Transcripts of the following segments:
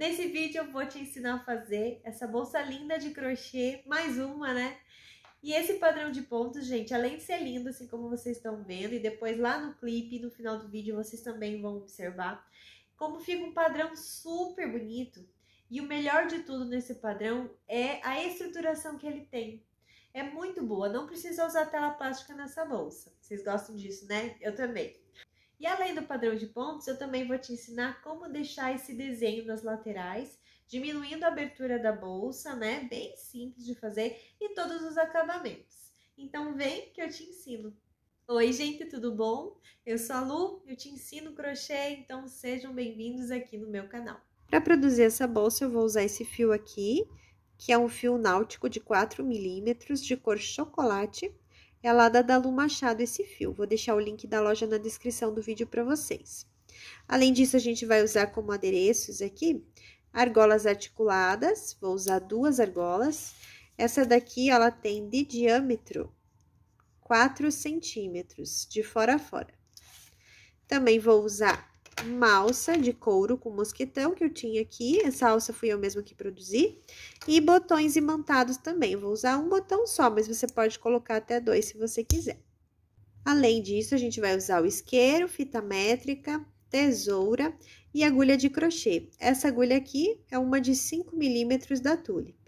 Nesse vídeo eu vou te ensinar a fazer essa bolsa linda de crochê, mais uma, né? E esse padrão de pontos, gente, além de ser lindo, assim como vocês estão vendo, e depois lá no clipe, no final do vídeo, vocês também vão observar como fica um padrão super bonito. E o melhor de tudo nesse padrão é a estruturação que ele tem. É muito boa, não precisa usar tela plástica nessa bolsa. Vocês gostam disso, né? Eu também. E além do padrão de pontos, eu também vou te ensinar como deixar esse desenho nas laterais, diminuindo a abertura da bolsa, né? Bem simples de fazer e todos os acabamentos. Então vem que eu te ensino. Oi, gente, tudo bom? Eu sou a Lu, eu te ensino crochê, então sejam bem-vindos aqui no meu canal. Para produzir essa bolsa, eu vou usar esse fio aqui, que é um fio náutico de 4 milímetros, de cor chocolate. É lá da Lu Machado esse fio. Vou deixar o link da loja na descrição do vídeo para vocês. Além disso, a gente vai usar como adereços aqui, argolas articuladas. Vou usar 2 argolas. Essa daqui, ela tem de diâmetro 4 centímetros, de fora a fora. Também vou usar uma alça de couro com mosquetão que eu tinha aqui. Essa alça fui eu mesma que produzi. E botões imantados também. Eu vou usar um botão só, mas você pode colocar até 2 se você quiser. Além disso, a gente vai usar o isqueiro, fita métrica, tesoura e agulha de crochê. Essa agulha aqui é uma de 5 milímetros da Tulip.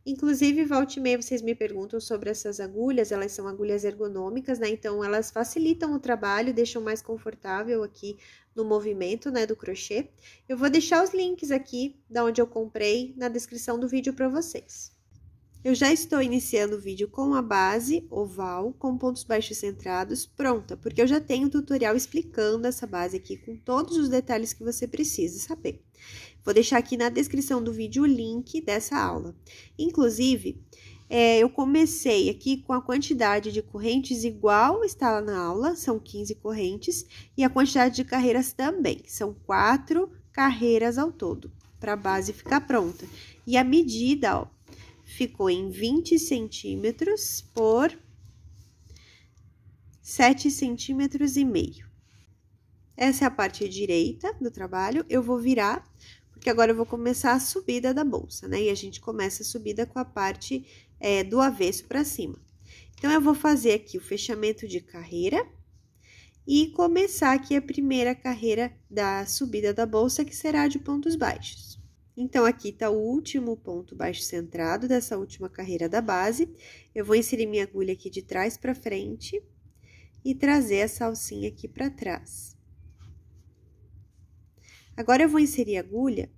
Inclusive, volta e meia vocês me perguntam sobre essas agulhas, elas são agulhas ergonômicas, né? Então, elas facilitam o trabalho, deixam mais confortável aqui no movimento, né, do crochê. Eu vou deixar os links aqui da onde eu comprei na descrição do vídeo para vocês. Eu já estou iniciando o vídeo com a base oval, com pontos baixos centrados, pronta, porque eu já tenho um tutorial explicando essa base aqui com todos os detalhes que você precisa saber. Vou deixar aqui na descrição do vídeo o link dessa aula. Inclusive, eu comecei aqui com a quantidade de correntes igual está lá na aula, são 15 correntes, e a quantidade de carreiras também, são 4 carreiras ao todo, para a base ficar pronta. E a medida, ó, ficou em 20 centímetros por 7 centímetros e meio. Essa é a parte direita do trabalho, eu vou virar, porque agora eu vou começar a subida da bolsa, né? E a gente começa a subida com a parte do avesso para cima. Então, eu vou fazer aqui o fechamento de carreira e começar aqui a primeira carreira da subida da bolsa, que será de pontos baixos. Então, aqui tá o último ponto baixo centrado dessa última carreira da base. Eu vou inserir minha agulha aqui de trás para frente e trazer essa alcinha aqui para trás. Agora, eu vou inserir a agulha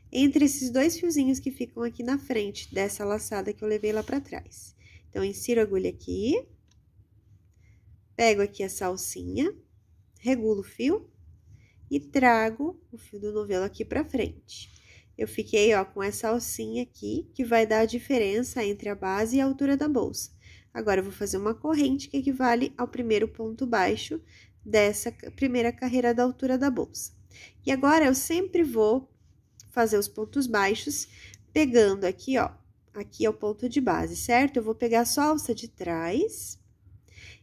entre esses 2 fiozinhos que ficam aqui na frente dessa laçada que eu levei lá para trás. Então, insiro a agulha aqui, pego aqui essa alcinha, regulo o fio e trago o fio do novelo aqui para frente. Eu fiquei, ó, com essa alcinha aqui, que vai dar a diferença entre a base e a altura da bolsa. Agora, eu vou fazer uma corrente que equivale ao primeiro ponto baixo dessa primeira carreira da altura da bolsa. E agora, eu sempre vou fazer os pontos baixos, pegando aqui, ó, aqui é o ponto de base, certo? Eu vou pegar só a alça de trás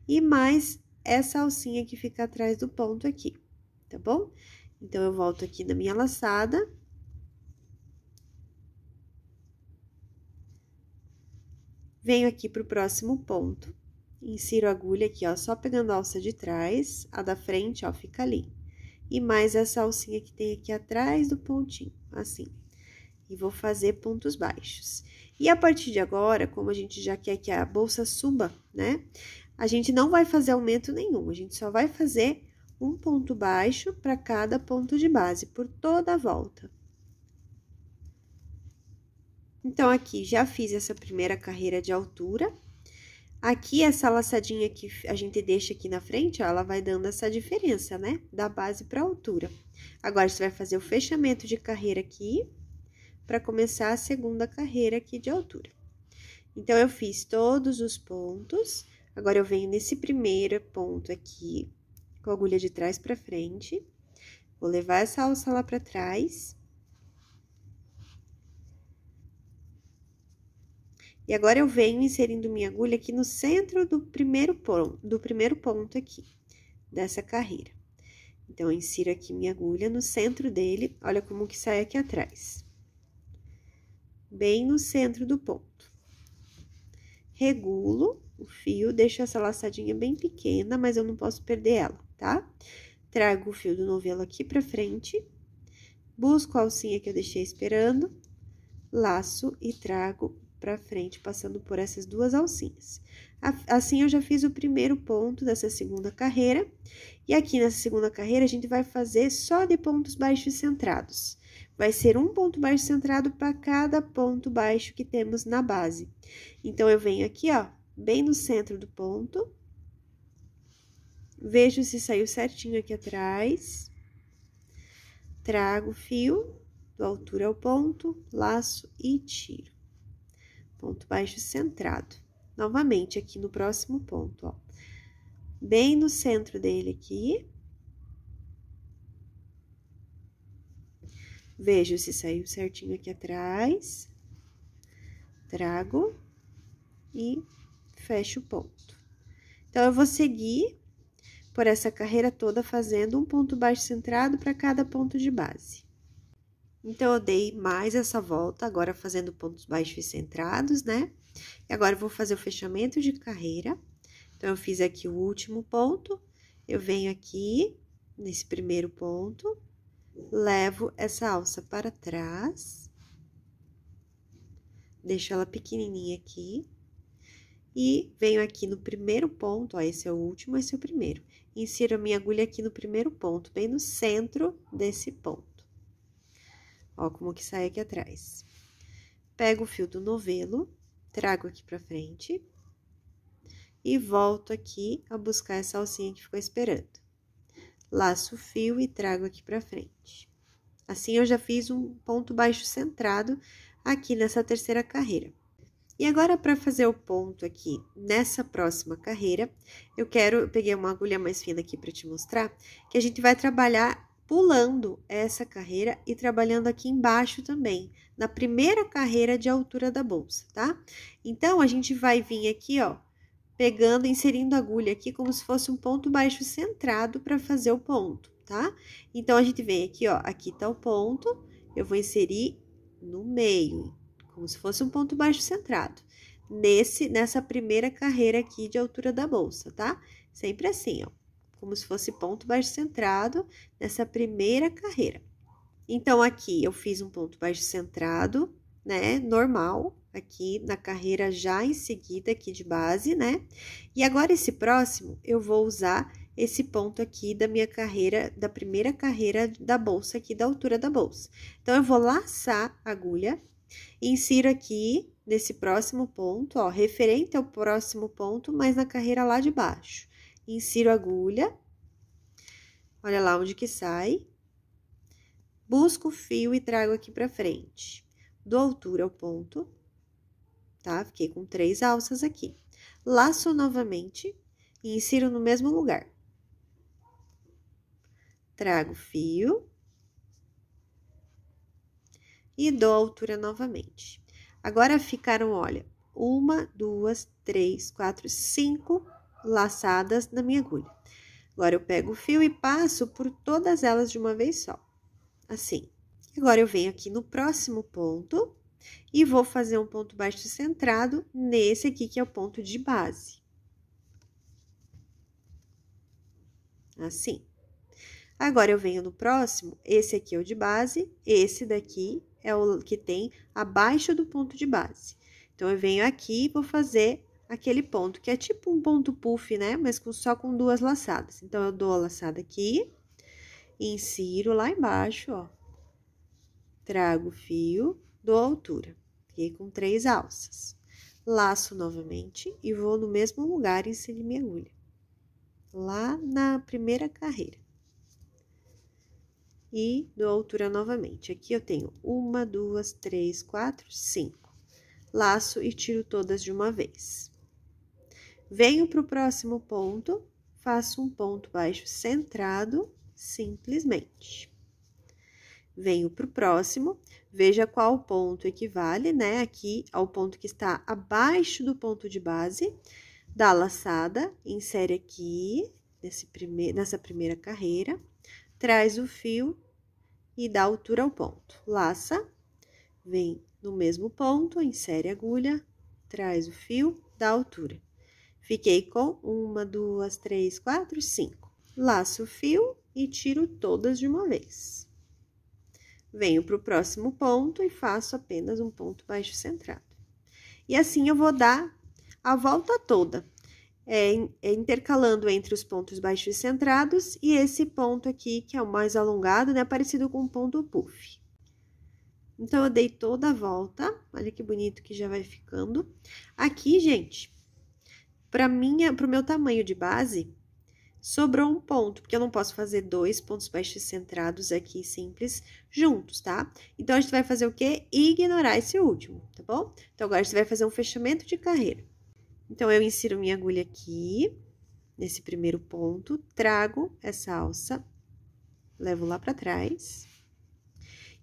e mais essa alcinha que fica atrás do ponto aqui, tá bom? Então, eu volto aqui na minha laçada. Venho aqui pro próximo ponto, insiro a agulha aqui, ó, só pegando a alça de trás, a da frente, ó, fica ali. E mais essa alcinha que tem aqui atrás do pontinho, assim. E vou fazer pontos baixos. E a partir de agora, como a gente já quer que a bolsa suba, né? A gente não vai fazer aumento nenhum, a gente só vai fazer um ponto baixo para cada ponto de base, por toda a volta. Então, aqui, já fiz essa primeira carreira de altura. Aqui, essa laçadinha que a gente deixa aqui na frente, ó, ela vai dando essa diferença, né? Da base para a altura. Agora, você vai fazer o fechamento de carreira aqui, para começar a segunda carreira aqui de altura. Então, eu fiz todos os pontos. Agora, eu venho nesse primeiro ponto aqui, com a agulha de trás para frente. Vou levar essa alça lá para trás. E agora, eu venho inserindo minha agulha aqui no centro do primeiro ponto aqui, dessa carreira. Então, eu insiro aqui minha agulha no centro dele, olha como que sai aqui atrás. Bem no centro do ponto. Regulo o fio, deixo essa laçadinha bem pequena, mas eu não posso perder ela, tá? Trago o fio do novelo aqui pra frente, busco a alcinha que eu deixei esperando, laço e trago pra frente, passando por essas duas alcinhas. Assim, eu já fiz o primeiro ponto dessa segunda carreira, e aqui nessa segunda carreira, a gente vai fazer só de pontos baixos centrados. Vai ser um ponto baixo centrado para cada ponto baixo que temos na base. Então, eu venho aqui, ó, bem no centro do ponto, vejo se saiu certinho aqui atrás, trago o fio do altura ao ponto, laço e tiro. Ponto baixo centrado. Novamente, aqui no próximo ponto, ó. Bem no centro dele aqui. Vejo se saiu certinho aqui atrás. Trago e fecho o ponto. Então, eu vou seguir por essa carreira toda fazendo um ponto baixo centrado para cada ponto de base. Então, eu dei mais essa volta, agora fazendo pontos baixos centrados, né? E agora, eu vou fazer o fechamento de carreira. Então, eu fiz aqui o último ponto, eu venho aqui nesse primeiro ponto, levo essa alça para trás, deixo ela pequenininha aqui, e venho aqui no primeiro ponto, ó, esse é o último, esse é o primeiro. Insiro a minha agulha aqui no primeiro ponto, bem no centro desse ponto. Ó, como que sai aqui atrás. Pego o fio do novelo, trago aqui pra frente e volto aqui a buscar essa alcinha que ficou esperando. Laço o fio e trago aqui pra frente. Assim, eu já fiz um ponto baixo centrado aqui nessa terceira carreira. E agora, para fazer o ponto aqui nessa próxima carreira, eu peguei uma agulha mais fina aqui para te mostrar, que a gente vai trabalhar pulando essa carreira e trabalhando aqui embaixo também, na primeira carreira de altura da bolsa, tá? Então, a gente vai vir aqui, ó, pegando, inserindo a agulha aqui como se fosse um ponto baixo centrado para fazer o ponto, tá? Então, a gente vem aqui, ó, aqui tá o ponto, eu vou inserir no meio, como se fosse um ponto baixo centrado, nessa primeira carreira aqui de altura da bolsa, tá? Sempre assim, ó, como se fosse ponto baixo centrado nessa primeira carreira. Então, aqui eu fiz um ponto baixo centrado, né, normal, aqui na carreira já em seguida aqui de base, né? E agora, esse próximo, eu vou usar esse ponto aqui da minha carreira, da primeira carreira da bolsa aqui, da altura da bolsa. Então, eu vou laçar a agulha, insiro aqui nesse próximo ponto, ó, referente ao próximo ponto, mas na carreira lá de baixo. Insiro a agulha, olha lá onde que sai, busco o fio e trago aqui pra frente. Dou altura ao ponto, tá? Fiquei com 3 alças aqui. Laço novamente e insiro no mesmo lugar. Trago o fio e dou altura novamente. Agora, ficaram, olha, 1, 2, 3, 4, 5 laçadas na minha agulha. Agora, eu pego o fio e passo por todas elas de uma vez só, assim. Agora, eu venho aqui no próximo ponto e vou fazer um ponto baixo centrado nesse aqui, que é o ponto de base. Assim. Agora, eu venho no próximo, esse aqui é o de base, esse daqui é o que tem abaixo do ponto de base. Então, eu venho aqui e vou fazer aquele ponto, que é tipo um ponto puff, né? Mas só com 2 laçadas. Então, eu dou a laçada aqui, insiro lá embaixo, ó. Trago o fio, dou a altura. Fiquei com 3 alças. Laço novamente e vou no mesmo lugar inserir minha agulha. Lá na primeira carreira. E dou altura novamente. Aqui eu tenho 1, 2, 3, 4, 5. Laço e tiro todas de uma vez. Venho para o próximo ponto, faço um ponto baixo centrado, simplesmente. Venho para o próximo, veja qual ponto equivale, né? Aqui ao ponto que está abaixo do ponto de base, dá a laçada, insere aqui, nessa primeira carreira, traz o fio e dá altura ao ponto. Laça, vem no mesmo ponto, insere a agulha, traz o fio, dá altura. Fiquei com 1, 2, 3, 4, 5. Laço o fio e tiro todas de uma vez. Venho para o próximo ponto e faço apenas um ponto baixo centrado. E assim eu vou dar a volta toda, intercalando entre os pontos baixos centrados e esse ponto aqui, que é o mais alongado, né? Parecido com um ponto puff. Então, eu dei toda a volta, olha que bonito que já vai ficando. Aqui, gente, pro meu tamanho de base, sobrou um ponto, porque eu não posso fazer 2 pontos baixos centrados aqui simples juntos, tá? Então, a gente vai fazer o quê? Ignorar esse último, tá bom? Então, agora a gente vai fazer um fechamento de carreira. Então, eu insiro minha agulha aqui, nesse primeiro ponto, trago essa alça, levo lá pra trás.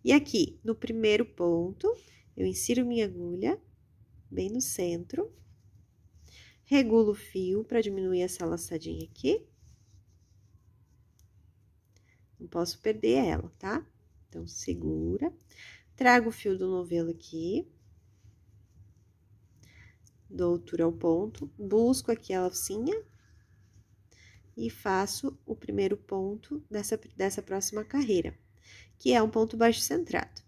E aqui, no primeiro ponto, eu insiro minha agulha, bem no centro, regulo o fio para diminuir essa laçadinha aqui. Não posso perder ela, tá? Então, segura. Trago o fio do novelo aqui. Dou altura ao ponto, busco aqui a alcinha. E faço o primeiro ponto dessa próxima carreira, que é um ponto baixo centrado.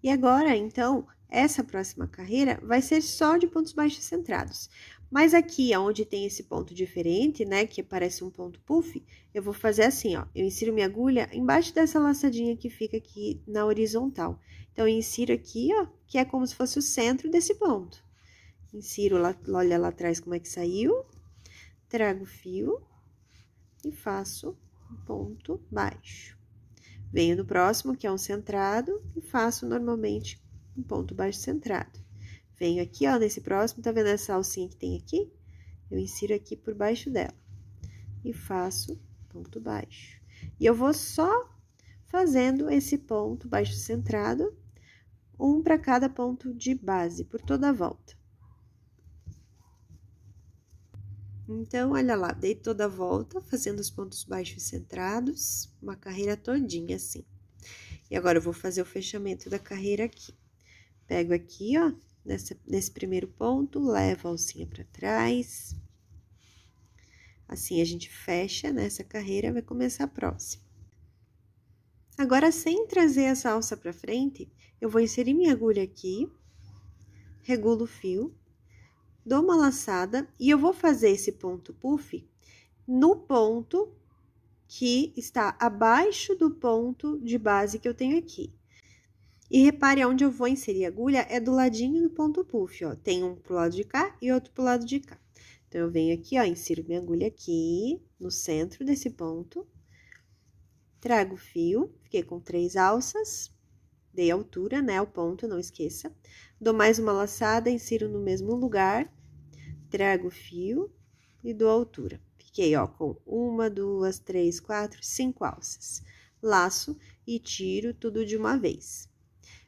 E agora, então, essa próxima carreira vai ser só de pontos baixos centrados. Mas aqui, onde tem esse ponto diferente, né, que parece um ponto puff, eu vou fazer assim, ó. Eu insiro minha agulha embaixo dessa laçadinha que fica aqui na horizontal. Então, eu insiro aqui, ó, que é como se fosse o centro desse ponto. Insiro lá, olha lá atrás como é que saiu. Trago o fio e faço um ponto baixo. Venho no próximo, que é um centrado, e faço normalmente um ponto baixo centrado. Venho aqui, ó, nesse próximo, tá vendo essa alcinha que tem aqui? Eu insiro aqui por baixo dela. E faço ponto baixo. E eu vou só fazendo esse ponto baixo centrado, um para cada ponto de base, por toda a volta. Então, olha lá, dei toda a volta, fazendo os pontos baixos centrados, uma carreira todinha assim. E agora, eu vou fazer o fechamento da carreira aqui. Pego aqui, ó, nesse primeiro ponto, levo a alcinha pra trás. Assim, a gente fecha nessa carreira, vai começar a próxima. Agora, sem trazer essa alça pra frente, eu vou inserir minha agulha aqui, regulo o fio. Dou uma laçada e eu vou fazer esse ponto puff no ponto que está abaixo do ponto de base que eu tenho aqui. E repare onde eu vou inserir a agulha é do ladinho do ponto puff, ó. Tem um pro lado de cá e outro pro lado de cá. Então, eu venho aqui, ó, insiro minha agulha aqui no centro desse ponto. Trago o fio, fiquei com 3 alças. Dei altura, né, ao ponto, não esqueça. Dou mais uma laçada, insiro no mesmo lugar, trago o fio e dou altura. Fiquei, ó, com 1, 2, 3, 4, 5 alças. Laço e tiro tudo de uma vez.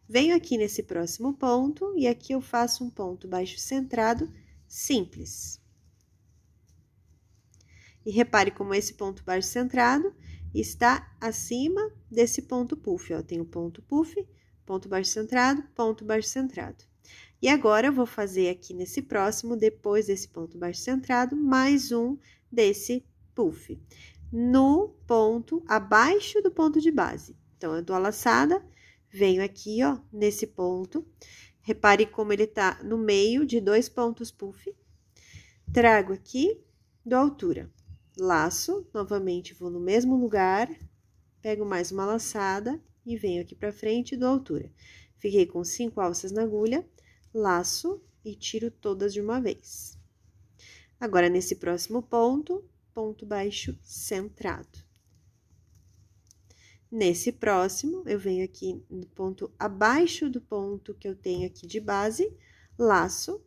Venho aqui nesse próximo ponto e aqui eu faço um ponto baixo centrado simples. E repare como esse ponto baixo centrado está acima desse ponto puff, ó. Tem o ponto puff, ponto baixo centrado, ponto baixo centrado. E agora, eu vou fazer aqui nesse próximo, depois desse ponto baixo centrado, mais um desse puff. No ponto abaixo do ponto de base. Então, eu dou a laçada, venho aqui, ó, nesse ponto. Repare como ele tá no meio de 2 pontos puff. Trago aqui, dou altura. Laço, novamente, vou no mesmo lugar, pego mais uma laçada e venho aqui pra frente e dou altura. Fiquei com 5 alças na agulha, laço e tiro todas de uma vez. Agora, nesse próximo ponto, ponto baixo centrado. Nesse próximo, eu venho aqui no ponto abaixo do ponto que eu tenho aqui de base, laço,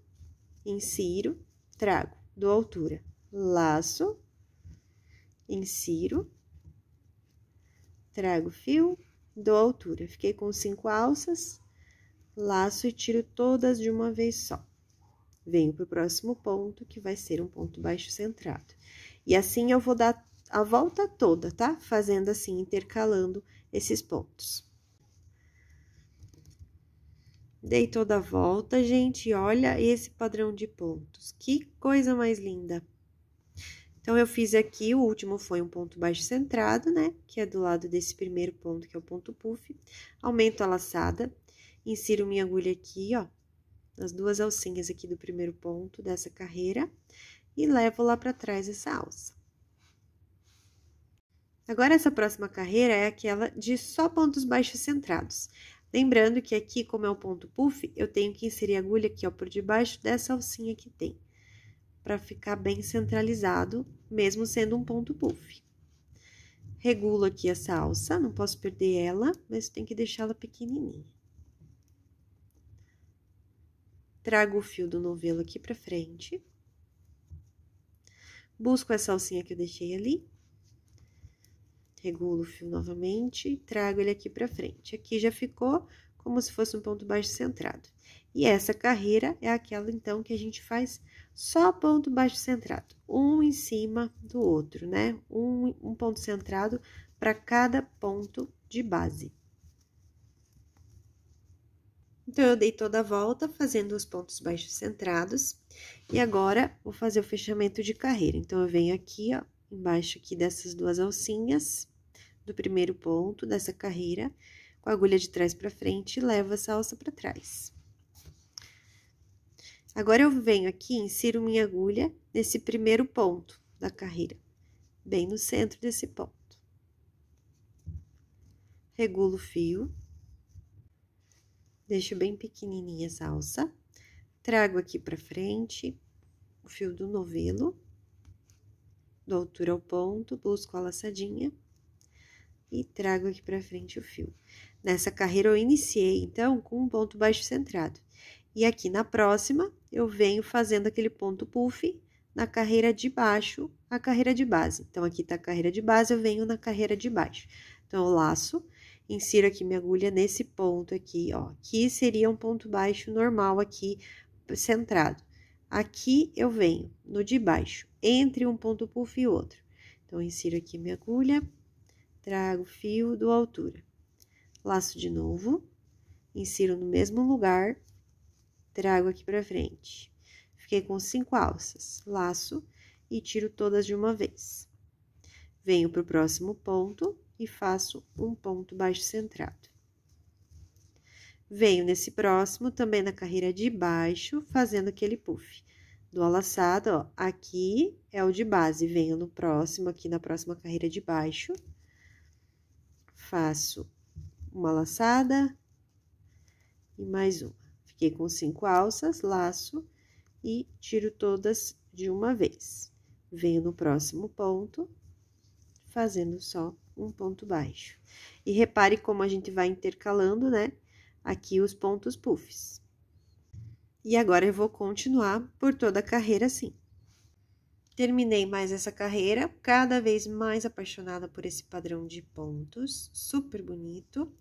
insiro, trago, dou altura, laço, insiro, trago fio, dou altura. Fiquei com 5 alças, laço e tiro todas de uma vez só. Venho pro próximo ponto, que vai ser um ponto baixo centrado. E assim eu vou dar a volta toda, tá? Fazendo assim, intercalando esses pontos. Dei toda a volta, gente, olha esse padrão de pontos, que coisa mais linda! Então, eu fiz aqui, o último foi um ponto baixo centrado, né? Que é do lado desse primeiro ponto, que é o ponto puff. Aumento a laçada, insiro minha agulha aqui, ó, nas duas alcinhas aqui do primeiro ponto dessa carreira e levo lá pra trás essa alça. Agora, essa próxima carreira é aquela de só pontos baixos centrados. Lembrando que aqui, como é o ponto puff, eu tenho que inserir a agulha aqui, ó, por debaixo dessa alcinha que tem, para ficar bem centralizado, mesmo sendo um ponto puff. Regulo aqui essa alça, não posso perder ela, mas tem que deixá-la pequenininha. Trago o fio do novelo aqui pra frente. Busco essa alcinha que eu deixei ali. Regulo o fio novamente, trago ele aqui pra frente. Aqui já ficou como se fosse um ponto baixo centrado. E essa carreira é aquela, então, que a gente faz só ponto baixo centrado, um em cima do outro, né? Um ponto centrado para cada ponto de base. Então, eu dei toda a volta fazendo os pontos baixos centrados. E agora, vou fazer o fechamento de carreira. Então, eu venho aqui, ó, embaixo aqui dessas duas alcinhas do primeiro ponto dessa carreira, com a agulha de trás para frente e levo essa alça para trás. Agora, eu venho aqui e insiro minha agulha nesse primeiro ponto da carreira, bem no centro desse ponto. Regulo o fio, deixo bem pequenininha essa alça, trago aqui pra frente o fio do novelo, dou altura ao ponto, busco a laçadinha e trago aqui pra frente o fio. Nessa carreira, eu iniciei, então, com um ponto baixo centrado. E aqui na próxima, eu venho fazendo aquele ponto puff na carreira de baixo, a carreira de base. Então, aqui tá a carreira de base, eu venho na carreira de baixo. Então, eu laço, insiro aqui minha agulha nesse ponto aqui, ó. Que seria um ponto baixo normal aqui, centrado. Aqui, eu venho no de baixo, entre um ponto puff e outro. Então, insiro aqui minha agulha, trago o fio, dou altura. Laço de novo, insiro no mesmo lugar, trago aqui pra frente. Fiquei com 5 alças, laço e tiro todas de uma vez. Venho pro próximo ponto e faço um ponto baixo centrado. Venho nesse próximo, também na carreira de baixo, fazendo aquele puff. Dou a laçada, ó, aqui é o de base, venho no próximo, aqui na próxima carreira de baixo, faço uma laçada e mais uma. Fiquei com 5 alças, laço e tiro todas de uma vez. Venho no próximo ponto, fazendo só um ponto baixo. E repare como a gente vai intercalando, né, aqui os pontos puffs. E agora, eu vou continuar por toda a carreira assim. Terminei mais essa carreira, cada vez mais apaixonada por esse padrão de pontos, super bonito.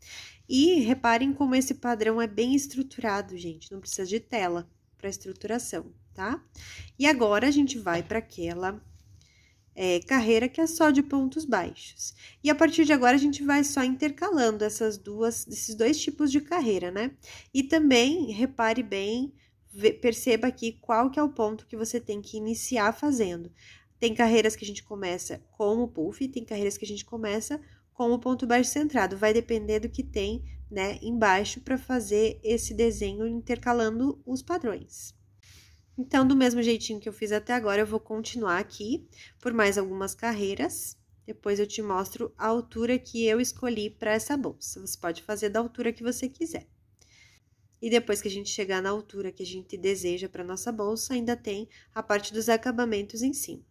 E reparem como esse padrão é bem estruturado, gente, não precisa de tela para estruturação, tá? E agora, a gente vai para aquela carreira que é só de pontos baixos. E a partir de agora, a gente vai só intercalando esses dois tipos de carreira, né? E também, repare bem, perceba aqui qual que é o ponto que você tem que iniciar fazendo. Tem carreiras que a gente começa com o puff, tem carreiras que a gente começa com o ponto baixo centrado. Vai depender do que tem, né, embaixo para fazer esse desenho intercalando os padrões. Então, do mesmo jeitinho que eu fiz até agora, eu vou continuar aqui por mais algumas carreiras. Depois, eu te mostro a altura que eu escolhi para essa bolsa. Você pode fazer da altura que você quiser. E depois que a gente chegar na altura que a gente deseja para nossa bolsa, ainda tem a parte dos acabamentos em cima.